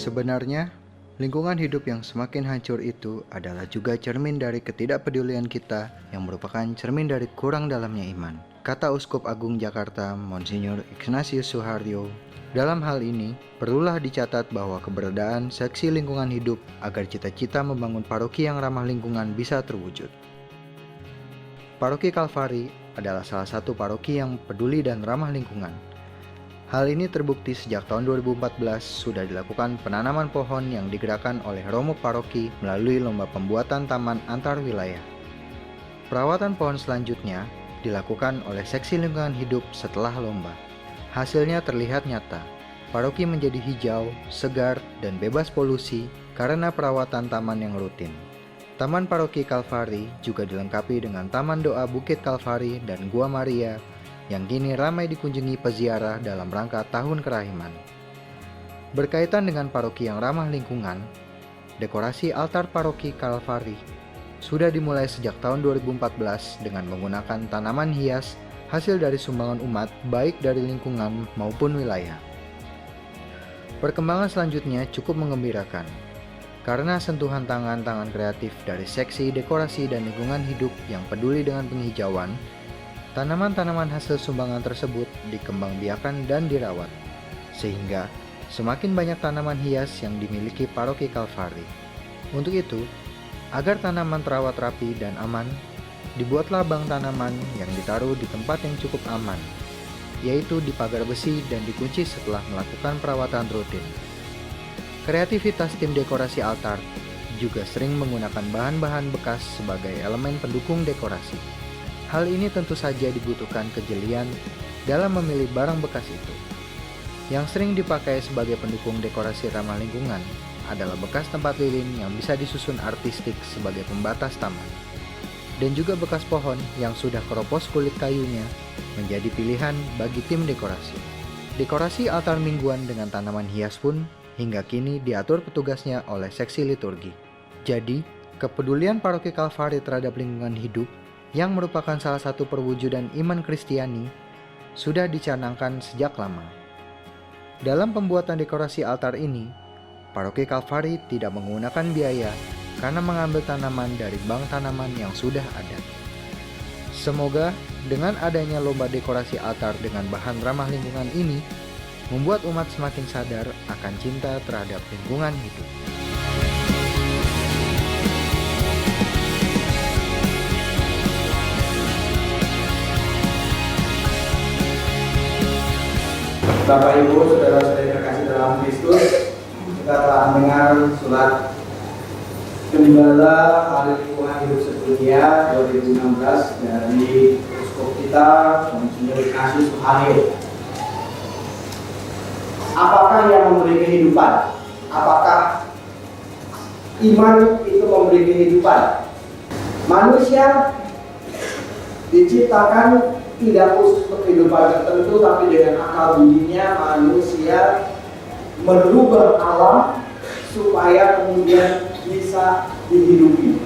Sebenarnya, lingkungan hidup yang semakin hancur itu adalah juga cermin dari ketidakpedulian kita yang merupakan cermin dari kurang dalamnya iman. Kata Uskup Agung Jakarta, Monsinyur Ignatius Suharyo, dalam hal ini, perlulah dicatat bahwa keberadaan seksi lingkungan hidup agar cita-cita membangun paroki yang ramah lingkungan bisa terwujud. Paroki Kalvari adalah salah satu paroki yang peduli dan ramah lingkungan. Hal ini terbukti sejak tahun 2014 sudah dilakukan penanaman pohon yang digerakkan oleh Romo Paroki melalui lomba pembuatan taman antar wilayah. Perawatan pohon selanjutnya dilakukan oleh seksi lingkungan hidup setelah lomba. Hasilnya terlihat nyata. Paroki menjadi hijau, segar, dan bebas polusi karena perawatan taman yang rutin. Taman Paroki Kalvari juga dilengkapi dengan Taman Doa Bukit Kalvari dan Gua Maria yang kini ramai dikunjungi peziarah dalam rangka Tahun Kerahiman. Berkaitan dengan paroki yang ramah lingkungan, dekorasi altar Paroki Kalvari sudah dimulai sejak tahun 2014 dengan menggunakan tanaman hias hasil dari sumbangan umat baik dari lingkungan maupun wilayah. Perkembangan selanjutnya cukup mengembirakan, karena sentuhan tangan-tangan kreatif dari seksi dekorasi dan lingkungan hidup yang peduli dengan penghijauan, tanaman-tanaman hasil sumbangan tersebut dikembangbiakan dan dirawat, sehingga semakin banyak tanaman hias yang dimiliki Paroki Kalvari. Untuk itu, agar tanaman terawat rapi dan aman, dibuatlah bank tanaman yang ditaruh di tempat yang cukup aman, yaitu di pagar besi dan dikunci setelah melakukan perawatan rutin. Kreativitas tim dekorasi altar juga sering menggunakan bahan-bahan bekas sebagai elemen pendukung dekorasi. Hal ini tentu saja dibutuhkan kejelian dalam memilih barang bekas itu. Yang sering dipakai sebagai pendukung dekorasi ramah lingkungan adalah bekas tempat lilin yang bisa disusun artistik sebagai pembatas taman. Dan juga bekas pohon yang sudah keropos kulit kayunya menjadi pilihan bagi tim dekorasi. Dekorasi altar mingguan dengan tanaman hias pun hingga kini diatur petugasnya oleh seksi liturgi. Jadi, kepedulian Paroki Kalvari terhadap lingkungan hidup yang merupakan salah satu perwujudan iman Kristiani sudah dicanangkan sejak lama. Dalam pembuatan dekorasi altar ini, Paroki Kalvari tidak menggunakan biaya karena mengambil tanaman dari bank tanaman yang sudah ada. Semoga dengan adanya lomba dekorasi altar dengan bahan ramah lingkungan ini membuat umat semakin sadar akan cinta terhadap lingkungan hidup. Bapak Ibu, saudara-saudari terkasih dalam Kristus, kita telah mendengar surat Gembala Hari Lingkungan Hidup Sedunia 2016 dari Uskup kita, Monsinyur Ignatius Suharyo. Apakah yang memberi kehidupan? Apakah iman itu memberi kehidupan? Manusia diciptakan tidak khusus untuk kehidupan tertentu, tapi dengan akal budinya manusia merubah alam supaya kemudian bisa dihidupi.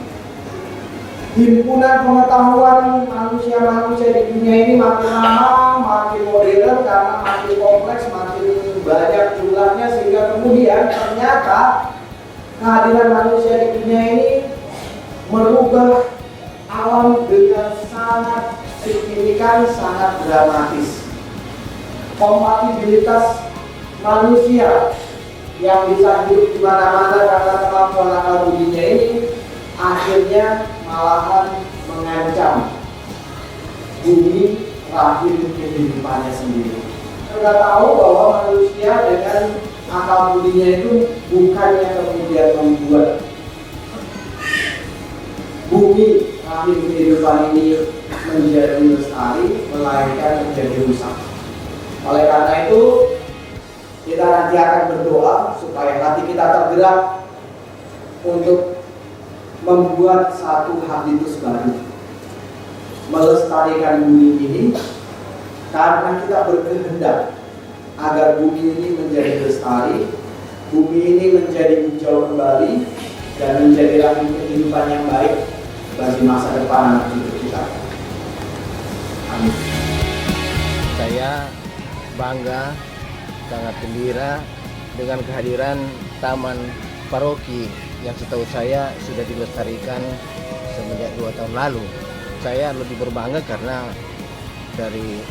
Himpunan pengetahuan manusia-manusia di dunia ini makin lama, makin modern karena makin kompleks, makin banyak jumlahnya, sehingga kemudian ternyata kehadiran manusia di dunia ini merubah alam dengan sangat signifikan, sangat dramatis. Kompatibilitas manusia yang bisa hidup di mana-mana karena kemampuan akal budinya ini akhirnya malahan mengancam bumi rahim kehidupannya sendiri. Kita tahu bahwa manusia dengan akal budinya itu bukannya kemudian membuat bumi rahim kehidupan ini menjadi lestari, melainkan menjadi rusak. Oleh karena itu, kita nanti akan berdoa supaya hati kita tergerak untuk membuat satu habitus baru, melestarikan bumi ini, karena kita berkehendak agar bumi ini menjadi lestari, bumi ini menjadi hijau kembali, dan menjadi rahim kehidupan yang baik bagi masa depan anak cucu kita. Amin. Saya bangga, sangat gembira dengan kehadiran Taman Paroki yang setahu saya sudah dilestarikan semenjak 2 tahun lalu. Saya lebih berbangga karena dari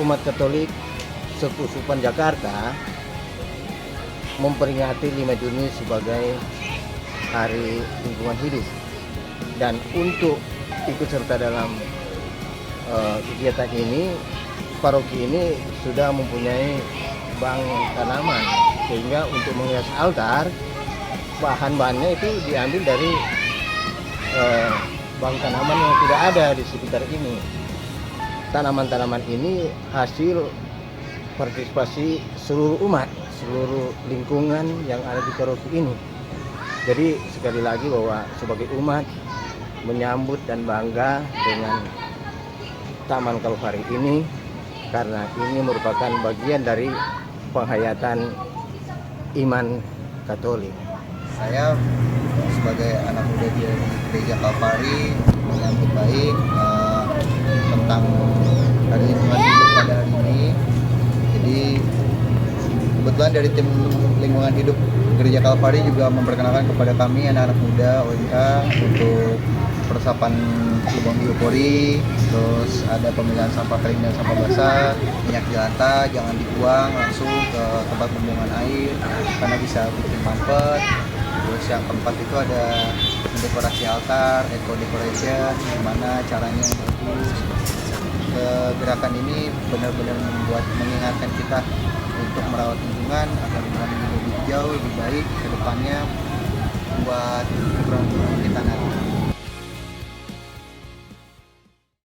umat Katolik Sekusupan Jakarta memperingati 5 Juni sebagai Hari Lingkungan Hidup, dan untuk ikut serta dalam kegiatan ini, paroki ini sudah mempunyai bank tanaman, sehingga untuk menghias altar bahan-bahannya itu diambil dari bank tanaman yang tidak ada di sekitar ini. Tanaman-tanaman ini hasil partisipasi seluruh umat, seluruh lingkungan yang ada di paroki ini. Jadi sekali lagi bahwa sebagai umat menyambut dan bangga dengan Taman Kalvari ini, karena ini merupakan bagian dari penghayatan iman Katolik. Saya sebagai anak muda di Gereja Kalvari menyambut baik tentang Hari Lingkungan Hidup pada hari ini. Jadi kebetulan dari tim lingkungan hidup Gereja Kalvari juga memperkenalkan kepada kami anak-anak muda OMK untuk peresapan lubang biopori, terus ada pemilihan sampah kering dan sampah basah, minyak jelantah jangan dibuang langsung ke tempat pembuangan air karena bisa bikin mampet. Terus yang keempat itu ada mendekorasi altar, eco decoration, gimana caranya yang bagus. Gerakan ini benar-benar mengingatkan kita untuk merawat lingkungan agar lingkungan lebih hijau, lebih baik ke depannya buat keberlangsungan kita nanti.